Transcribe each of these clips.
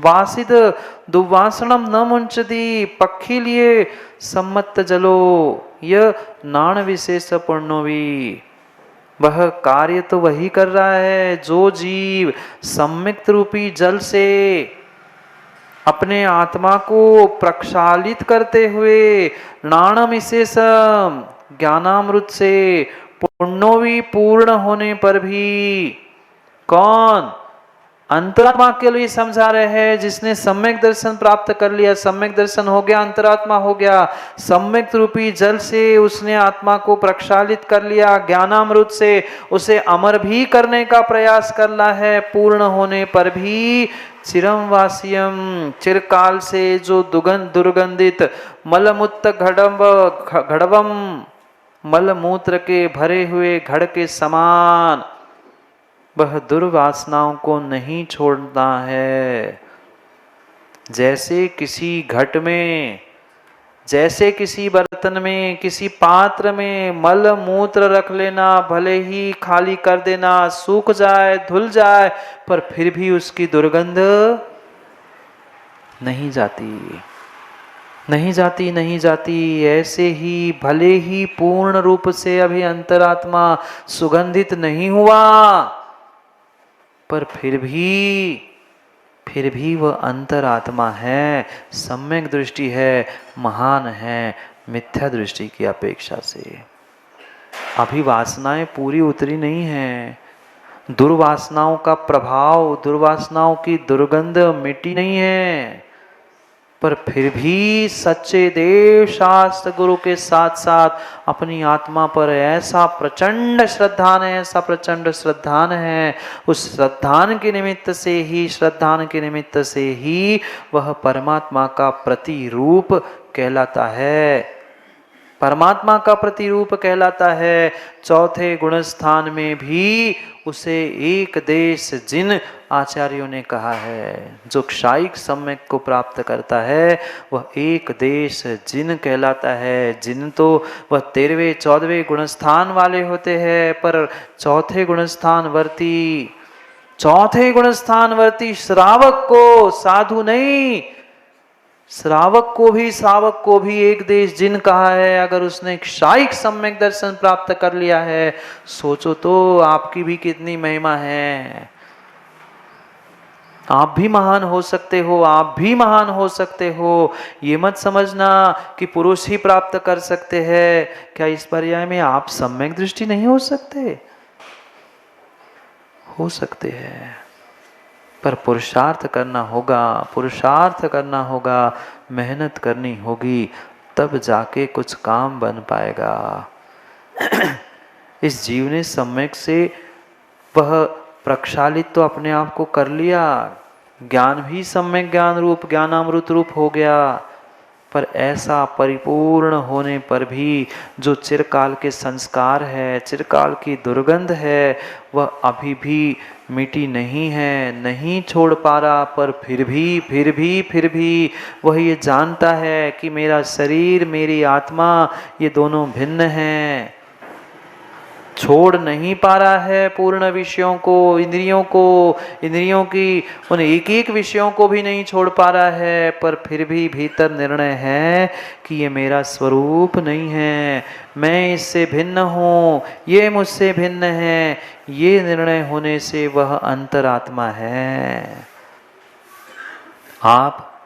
वासिद दुर्वासनम न मुंचती, पक्षी लिए सम्मत जलो यह नाण विशेष पुण्योवी। वह कार्य तो वही कर रहा है जो जीव सम्यक्त रूपी जल से अपने आत्मा को प्रक्षालित करते हुए नाणम विशेषम ज्ञानामृत से पुण्योवी पूर्ण होने पर भी, कौन? अंतरात्मा के लिए समझा रहे हैं जिसने सम्यक दर्शन प्राप्त कर लिया, सम्यक दर्शन हो गया, अंतरात्मा हो गया, सम्यक रूपी जल से उसने आत्मा को प्रक्षालित कर लिया, ज्ञानामृत से उसे अमर भी करने का प्रयास करना है, पूर्ण होने पर भी चिरम वासियम, चिरकाल से जो दुर्गंधित मलमूत्र घड़वम, मलमूत्र के भरे हुए घड़ के समान वह दुर्वासनाओं को नहीं छोड़ना है। जैसे किसी घट में, जैसे किसी बर्तन में, किसी पात्र में मल मूत्र रख लेना, भले ही खाली कर देना, सूख जाए, धुल जाए, पर फिर भी उसकी दुर्गंध नहीं जाती, नहीं जाती, नहीं जाती। ऐसे ही भले ही पूर्ण रूप से अभी अंतरात्मा सुगंधित नहीं हुआ, पर फिर भी वह अंतरात्मा है, सम्यक दृष्टि है, महान है मिथ्या दृष्टि की अपेक्षा से। अभी वासनाएं पूरी उतरी नहीं है, दुर्वासनाओं का प्रभाव, दुर्वासनाओं की दुर्गंध मिटी नहीं है, पर फिर भी सच्चे देव शास्त्र गुरु के साथ साथ अपनी आत्मा पर ऐसा प्रचंड श्रद्धान है, ऐसा प्रचंड श्रद्धान है, उस श्रद्धान के निमित्त से ही, श्रद्धान के निमित्त से ही वह परमात्मा का प्रतिरूप कहलाता है, परमात्मा का प्रतिरूप कहलाता है। चौथे गुण स्थान में भी उसे एक देश जिन आचार्यों ने कहा है, जो क्षायिक सम्यक को प्राप्त करता है वह एक देश जिन कहलाता है। जिन तो वह 13वें 14वें गुणस्थान वाले होते हैं, पर चौथे गुणस्थान वर्ती श्रावक को, साधु नहीं, श्रावक को भी एक देश जिन कहा है। अगर उसने क्षायिक सम्यक दर्शन प्राप्त कर लिया है, सोचो तो आपकी भी कितनी महिमा है। आप भी महान हो सकते हो, आप भी महान हो सकते हो। ये मत समझना कि पुरुष ही प्राप्त कर सकते हैं। क्या इस पर्याय में आप सम्यक दृष्टि नहीं हो सकते? हो सकते हैं, पर पुरुषार्थ करना होगा, मेहनत करनी होगी, तब जाके कुछ काम बन पाएगा। इस जीव ने सम्यक से वह प्रक्षालित तो अपने आप को कर लिया, ज्ञान भी सम्यक ज्ञान रूप, ज्ञानामृत रूप हो गया, पर ऐसा परिपूर्ण होने पर भी जो चिरकाल के संस्कार है, चिरकाल की दुर्गंध है, वह अभी भी मिटी नहीं है, नहीं छोड़ पा रहा। पर फिर भी वह ये जानता है कि मेरा शरीर, मेरी आत्मा, ये दोनों भिन्न हैं, छोड़ नहीं पा रहा है पूर्ण विषयों को, इंद्रियों की उन एक एक विषयों को भी नहीं छोड़ पा रहा है। पर फिर भी भीतर निर्णय है कि ये मेरा स्वरूप नहीं है, मैं इससे भिन्न हूँ, ये मुझसे भिन्न है। ये निर्णय होने से वह अंतरात्मा है। आप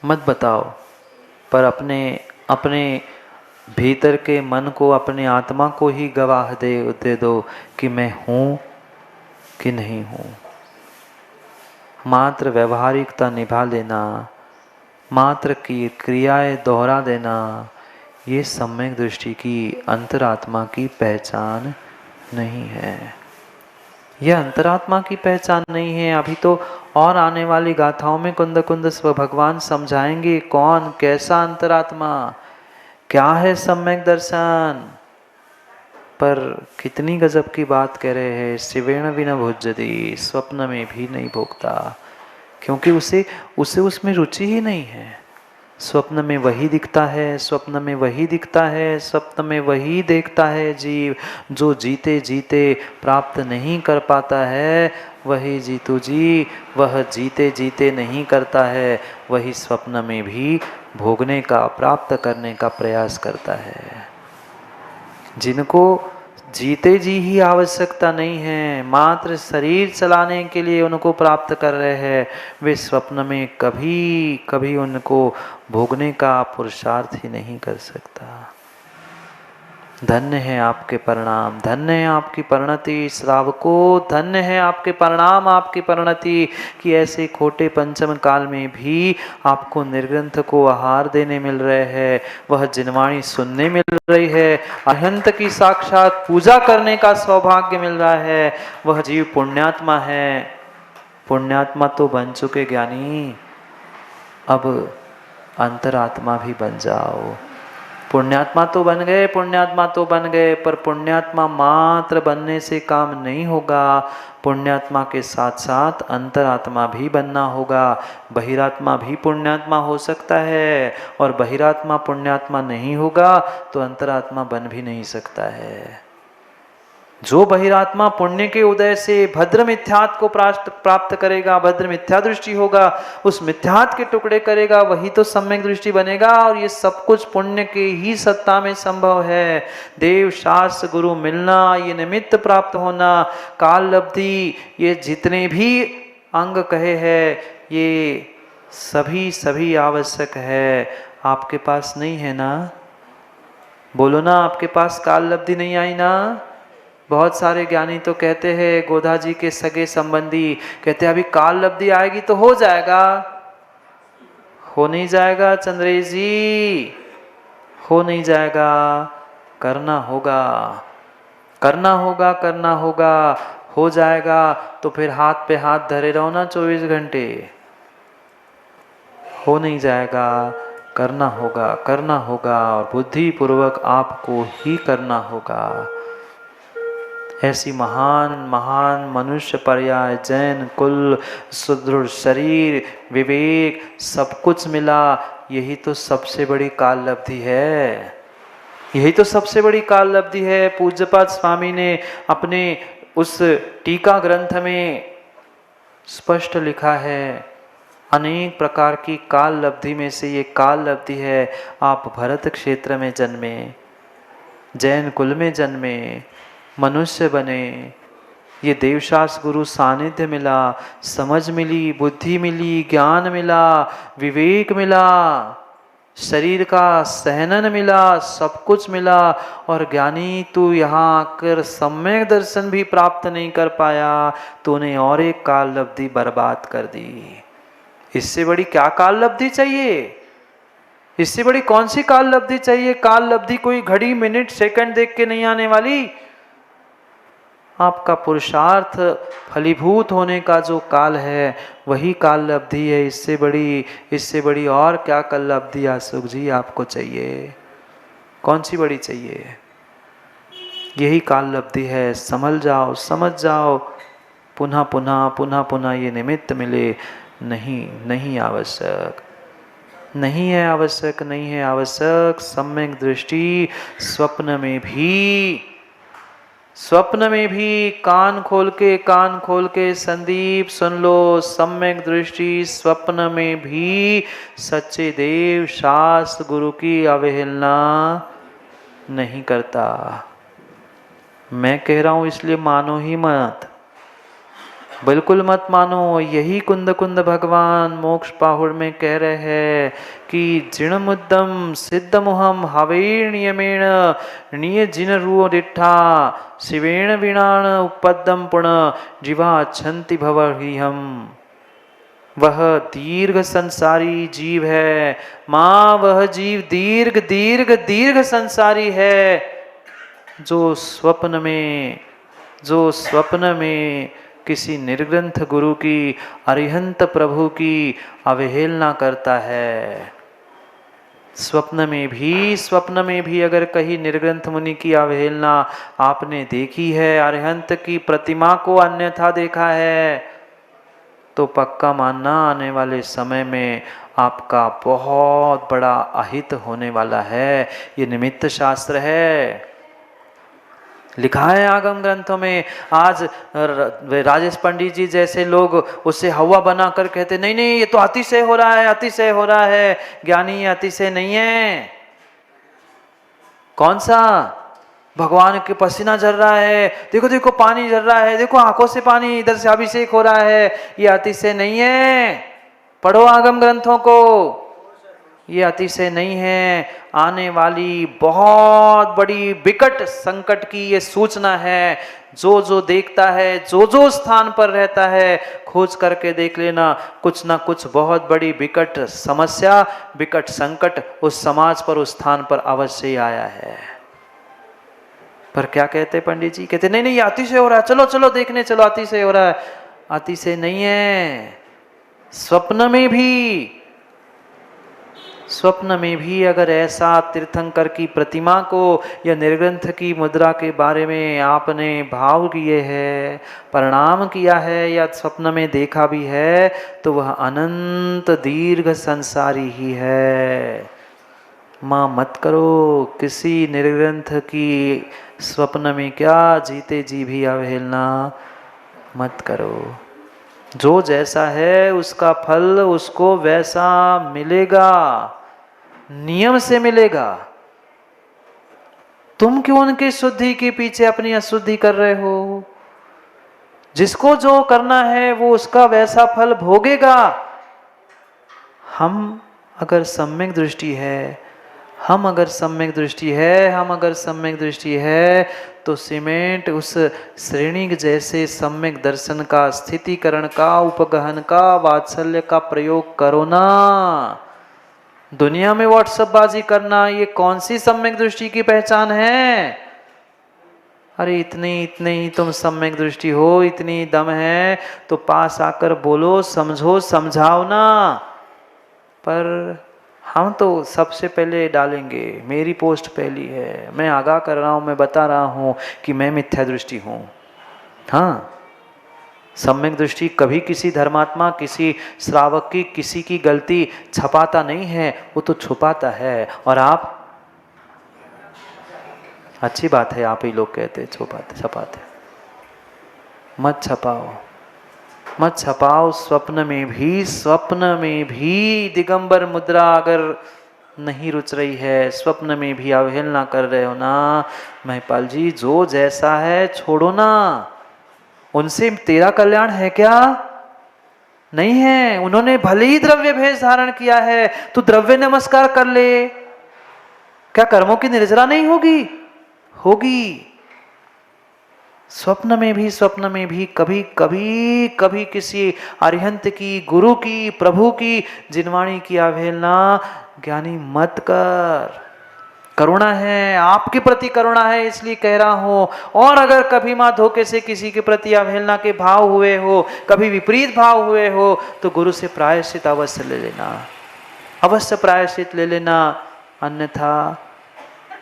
मत बताओ, पर अपने भीतर के मन को, अपने आत्मा को ही गवाह दे दो कि मैं हूँ कि नहीं हूँ। मात्र व्यवहारिकता निभा लेना, मात्र की क्रियाएं दोहरा देना, ये सम्यक दृष्टि की, अंतरात्मा की पहचान नहीं है। यह अंतरात्मा की पहचान नहीं है। अभी तो और आने वाली गाथाओं में कुंद स्व भगवान समझाएंगे कौन, कैसा अंतरात्मा, क्या है सम्यक दर्शन। पर कितनी गजब की बात कह रहे हैं, शिवेण भी न भुज्यति, स्वप्न में भी नहीं भोगता, क्योंकि उसे उसमें रुचि ही नहीं है। स्वप्न में वही दिखता है, स्वप्न में वही दिखता है, स्वप्न में वही देखता है जीव। जो जीते जीते प्राप्त नहीं कर पाता है वही जीतू जी, वह जीते जीते नहीं करता है, वही स्वप्न में भी भोगने का, प्राप्त करने का प्रयास करता है। जिनको जीते जी ही आवश्यकता नहीं है, मात्र शरीर चलाने के लिए उनको प्राप्त कर रहे हैं, वे स्वप्न में कभी कभी उनको भोगने का पुरुषार्थ ही नहीं कर सकता। धन्य है आपके परिणाम, धन्य है आपकी परिणति श्रावको, धन्य है आपके परिणाम, आपकी परिणति कि ऐसे खोटे पंचम काल में भी आपको निर्ग्रंथ को आहार देने मिल रहे हैं, वह जिनवाणी सुनने मिल रही है, अहंत की साक्षात पूजा करने का सौभाग्य मिल रहा है। वह जीव पुण्यात्मा है। पुण्यात्मा तो बन चुके ज्ञानी, अब अंतरात्मा भी बन जाओ। पुण्यात्मा तो बन गए, पुण्यात्मा तो बन गए, पर पुण्यात्मा मात्र बनने से काम नहीं होगा। पुण्यात्मा के साथ साथ अंतरात्मा भी बनना होगा। बहिरात्मा भी पुण्यात्मा हो सकता है, और बहिरात्मा पुण्यात्मा नहीं होगा तो अंतरात्मा बन भी नहीं सकता है। जो बहिरात्मा पुण्य के उदय से भद्र मिथ्यात को प्राप्त करेगा, भद्र मिथ्या दृष्टि होगा, उस मिथ्यात के टुकड़े करेगा, वही तो सम्यक दृष्टि बनेगा। और ये सब कुछ पुण्य के ही सत्ता में संभव है। देव शास्त्र गुरु मिलना, ये निमित्त प्राप्त होना, काल लब्धि, ये जितने भी अंग कहे हैं, ये सभी आवश्यक है। आपके पास नहीं है ना? बोलो ना, आपके पास काल लब्धि नहीं आई ना? बहुत सारे ज्ञानी तो कहते हैं, गोधा जी के सगे संबंधी कहते हैं अभी काल लब्धि आएगी तो हो जाएगा। हो नहीं जाएगा चंद्रेश जी, हो नहीं जाएगा। करना होगा, करना होगा, करना होगा। हो जाएगा तो फिर हाथ पे हाथ धरे रहो ना 24 घंटे। हो नहीं जाएगा, करना होगा, करना होगा, और बुद्धि पूर्वक आपको ही करना होगा। ऐसी महान महान मनुष्य पर्याय, जैन कुल, सुदृढ़ शरीर, विवेक, सब कुछ मिला। यही तो सबसे बड़ी काल लब्धि है, यही तो सबसे बड़ी काल लब्धि है। पूज्यपाद स्वामी ने अपने उस टीका ग्रंथ में स्पष्ट लिखा है, अनेक प्रकार की काल लब्धि में से ये काल लब्धि है। आप भरत क्षेत्र में जन्मे, जैन कुल में जन्मे, मनुष्य बने, ये देवशास्त्र गुरु सानिध्य मिला, समझ मिली, बुद्धि मिली, ज्ञान मिला, विवेक मिला, शरीर का सहनन मिला, सब कुछ मिला। और ज्ञानी तू यहाँ आकर सम्यक दर्शन भी प्राप्त नहीं कर पाया, तूने और एक काल लब्धि बर्बाद कर दी। इससे बड़ी क्या काल लब्धि चाहिए? इससे बड़ी कौन सी काल लब्धि चाहिए? काल लब्धि कोई घड़ी मिनट सेकंड देख के नहीं आने वाली। आपका पुरुषार्थ फलीभूत होने का जो काल है वही काल लब्धि है। इससे बड़ी और क्या काल लब्धि आशुक जी आपको चाहिए? कौन सी बड़ी चाहिए? यही काल लब्धि है। संभल जाओ, समझ जाओ। पुनः पुनः पुनः पुनः ये निमित्त मिले नहीं आवश्यक, नहीं है आवश्यक, नहीं है आवश्यक। सम्यक दृष्टि स्वप्न में भी कान खोल के संदीप सुन लो। सम्यक दृष्टि स्वप्न में भी सच्चे देव शास्त्र गुरु की अवहेलना नहीं करता। मैं कह रहा हूं इसलिए मानो ही मत, बिल्कुल मत मानो। यही कुंद कुंद भगवान मोक्ष पाहुड़ में कह रहे हैं कि जिण मुद्दम सिद्ध मुहम हवेण यमेण निय जिन रू डिठा शिवेण वीणाण उपद्दम पुण जीवा छंति भवहिहम। वह दीर्घ संसारी जीव है माँ, वह जीव दीर्घ दीर्घ दीर्घ संसारी है, जो स्वप्न में किसी निर्ग्रंथ गुरु की, अरिहंत प्रभु की अवहेलना करता है। स्वप्न में भी अगर कहीं निर्ग्रंथ मुनि की अवहेलना आपने देखी है, अरिहंत की प्रतिमा को अन्यथा देखा है, तो पक्का मानना आने वाले समय में आपका बहुत बड़ा अहित होने वाला है। ये निमित्त शास्त्र है, लिखा है आगम ग्रंथों में। आज राजेश पंडित जी जैसे लोग उससे हवा बना कर कहते नहीं नहीं ये तो अतिशय हो रहा है, अतिशय हो रहा है। ज्ञानी, अतिशय नहीं है। कौन सा? भगवान के पसीना झर रहा है, देखो देखो पानी झर रहा है, देखो आंखों से पानी, इधर से अभिषेक हो रहा है, ये अतिशय नहीं है। पढ़ो आगम ग्रंथों को, ये अतिशय नहीं है। आने वाली बहुत बड़ी विकट संकट की ये सूचना है। जो जो देखता है, जो जो स्थान पर रहता है, खोज करके देख लेना, कुछ ना कुछ बहुत बड़ी विकट समस्या, विकट संकट उस समाज पर, उस स्थान पर अवश्य ही आया है। पर क्या कहते पंडित जी? कहते नहीं नहीं ये अतिशय हो रहा है, चलो चलो देखने चलो, अतिशय हो रहा है। अतिशय नहीं है। स्वप्न में भी अगर ऐसा तीर्थंकर की प्रतिमा को या निर्ग्रंथ की मुद्रा के बारे में आपने भाव किए है, प्रणाम किया है, या स्वप्न में देखा भी है, तो वह अनंत दीर्घ संसारी ही है। माँ मत करो किसी निर्ग्रंथ की स्वप्न में, क्या जीते जी भी अवहेलना मत करो। जो जैसा है उसका फल उसको वैसा मिलेगा, नियम से मिलेगा। तुम क्यों उनकी शुद्धि के पीछे अपनी अशुद्धि कर रहे हो? जिसको जो करना है वो उसका वैसा फल भोगेगा। हम अगर सम्यक दृष्टि है, हम अगर सम्यक दृष्टि है तो सीमेंट उस श्रेणी जैसे सम्यक दर्शन का, स्थितिकरण का, उपगहन का, वात्सल्य का प्रयोग करो ना। दुनिया में व्हाट्सएप बाजी करना ये कौन सी सम्यक दृष्टि की पहचान है? अरे इतनी ही तुम सम्यक दृष्टि हो, इतनी दम है तो पास आकर बोलो, समझो, समझाओ ना। पर हम तो सबसे पहले डालेंगे, मेरी पोस्ट पहली है, मैं आगाह कर रहा हूं, मैं बता रहा हूं कि मैं मिथ्या दृष्टि हूं। हाँ, सम्यक दृष्टि कभी किसी धर्मात्मा, किसी श्रावक की, किसी की गलती छपाता नहीं है, वो तो छुपाता है। और आप, अच्छी बात है, आप ही लोग कहते छुपाते छपाते, मत छपाओ, मत छपाओ। स्वप्न में भी दिगंबर मुद्रा अगर नहीं रुच रही है, स्वप्न में भी अवहेलना कर रहे हो ना, महिपाल जी, जो जैसा है छोड़ो ना। उनसे तेरा कल्याण है क्या? नहीं है। उन्होंने भले ही द्रव्य भेष धारण किया है, तो द्रव्य नमस्कार कर ले, क्या कर्मों की निर्जरा नहीं होगी? होगी। स्वप्न में भी कभी कभी किसी अरिहंत की, गुरु की, प्रभु की जिनवाणी की अवहेलना ज्ञानी मत कर। करुणा है, आपके प्रति करुणा है इसलिए कह रहा हूं। और अगर कभी मां धोखे से किसी के प्रति अवहेलना के भाव हुए हो, कभी विपरीत भाव हुए हो, तो गुरु से प्रायश्चित अवश्य ले लेना, अवश्य प्रायश्चित ले लेना। अन्यथा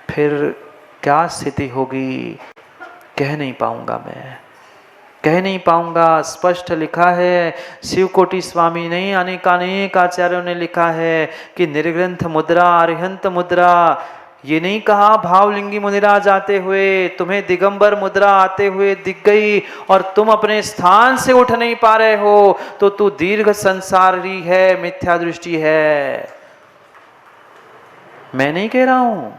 फिर क्या स्थिति होगी कह नहीं पाऊंगा, मैं कह नहीं पाऊंगा। स्पष्ट लिखा है, शिवकोटि स्वामी नहीं, अनेक आचार्यों ने लिखा है कि निर्ग्रंथ मुद्रा, अरिहंत मुद्रा, ये नहीं कहा भावलिंगी मुनिराज आते हुए तुम्हें दिगंबर मुद्रा आते हुए दिख गई और तुम अपने स्थान से उठ नहीं पा रहे हो, तो तू दीर्घ संसारी है, मिथ्या दृष्टि है। मैं नहीं कह रहा हूं।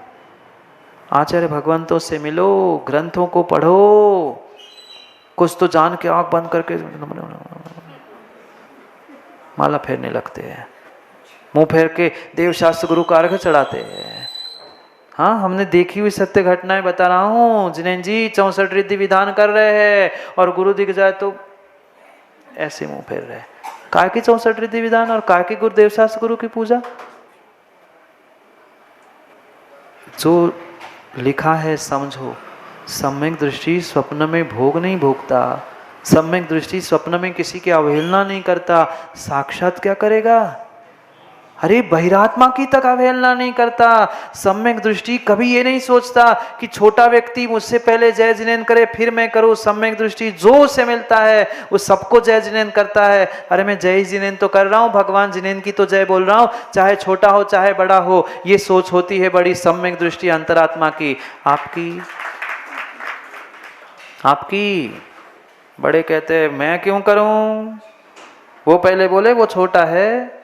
आचार्य भगवंतों से मिलो, ग्रंथों को पढ़ो। कुछ तो जान के आंख बंद करके माला फेरने लगते हैं, मुंह फेर के देवशास्त्र गुरु का अर्घ चढ़ाते हैं। हाँ, हमने देखी हुई सत्य घटनाएं बता रहा हूं। जिनेन्द्र जी 64 रिद्धि विधान कर रहे हैं और गुरु दिख जाए तो ऐसे मुंह फेर रहे। काय की 64 रिद्धि विधान और काय की गुरुदेव शास्त्र गुरु की पूजा? जो लिखा है समझो। सम्यक दृष्टि स्वप्न में भोग नहीं भोगता, सम्यक दृष्टि स्वप्न में किसी की अवहेलना नहीं करता। साक्षात क्या करेगा? अरे बहिरात्मा की तक अवहेलना नहीं करता। सम्यक दृष्टि कभी ये नहीं सोचता कि छोटा व्यक्ति मुझसे पहले जय जिनेन्द्र करे फिर मैं करूं। सम्यक दृष्टि जो उसे मिलता है वो सबको जय जिनेन्द्र करता है। अरे मैं जय जिनेन्द्र तो कर रहा हूं, भगवान जिनेन्द्र की तो जय बोल रहा हूं, चाहे छोटा हो चाहे बड़ा हो। ये सोच होती है बड़ी सम्यक दृष्टि अंतरात्मा की। आपकी आपकी बड़े कहते हैं मैं क्यों करूं, वो पहले बोले वो छोटा है,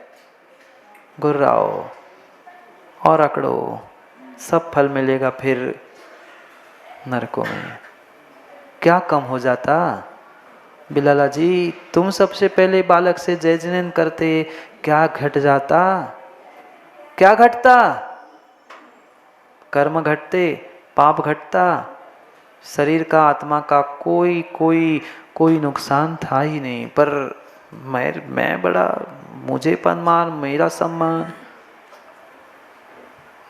घुर्राओ और अकड़ो, सब फल मिलेगा फिर नरकों में। क्या कम हो जाता? बिलाला जी तुम सबसे पहले बालक से जय जिनेन्द्र करते, क्या घट जाता? क्या घटता? कर्म घटते, पाप घटता, शरीर का आत्मा का कोई कोई कोई नुकसान था ही नहीं। पर मैं बड़ा, मुझे पनमान, मेरा सम्मान,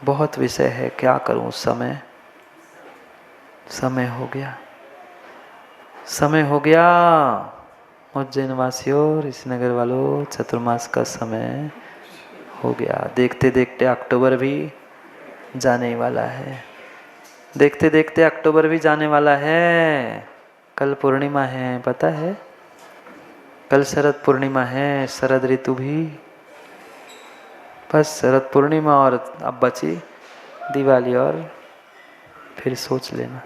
बहुत विषय है, क्या करूं। समय हो गया, समय हो गया। उज्जैन वासियों, ऋषिनगर वालों, चतुर्मास का समय हो गया। देखते देखते अक्टूबर भी जाने वाला है, देखते देखते अक्टूबर भी जाने वाला है। कल पूर्णिमा है, पता है? कल शरद पूर्णिमा है, शरद ऋतु भी। बस शरद पूर्णिमा और अब बची दिवाली, और फिर सोच लेना।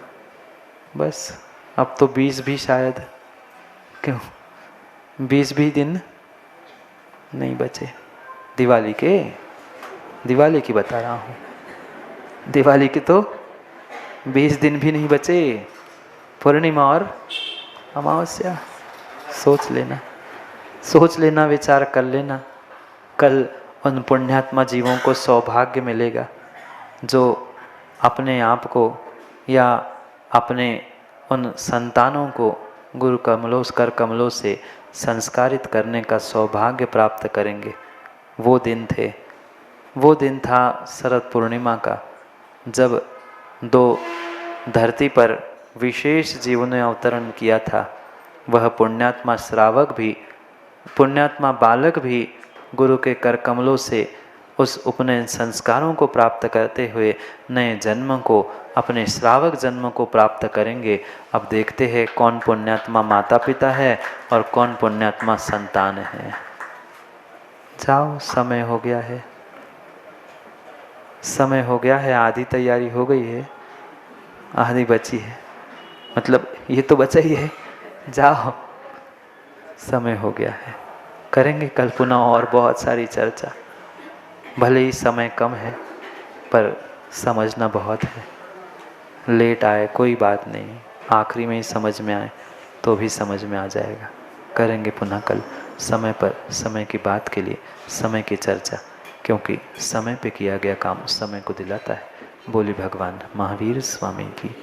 बस अब तो 20 भी शायद, क्यों 20 भी दिन नहीं बचे दिवाली के। दिवाली की बता रहा हूँ, दिवाली की तो 20 दिन भी नहीं बचे। पूर्णिमा और अमावस्या, सोच लेना, सोच लेना, विचार कर लेना। कल उन पुण्यात्मा जीवों को सौभाग्य मिलेगा जो अपने आप को या अपने उन संतानों को गुरु कमलों, कर कमलों से संस्कारित करने का सौभाग्य प्राप्त करेंगे। वो दिन थे, वो दिन था शरद पूर्णिमा का, जब दो धरती पर विशेष जीवों ने अवतरण किया था। वह पुण्यात्मा श्रावक भी, पुण्यात्मा बालक भी गुरु के कर कमलों से उस उपनयन संस्कारों को प्राप्त करते हुए नए जन्म को, अपने श्रावक जन्म को प्राप्त करेंगे। अब देखते हैं कौन पुण्यात्मा माता पिता है और कौन पुण्यात्मा संतान है। जाओ, समय हो गया है, समय हो गया है। आधी तैयारी हो गई है, आधी बची है, मतलब ये तो बचा ही है। जाओ, समय हो गया है। करेंगे कल पुनः और बहुत सारी चर्चा। भले ही समय कम है पर समझना बहुत है। लेट आए कोई बात नहीं, आखिरी में ही समझ में आए तो भी समझ में आ जाएगा। करेंगे पुनः कल समय पर, समय की बात के लिए समय की चर्चा, क्योंकि समय पे किया गया काम समय को दिलाता है। बोली भगवान महावीर स्वामी की।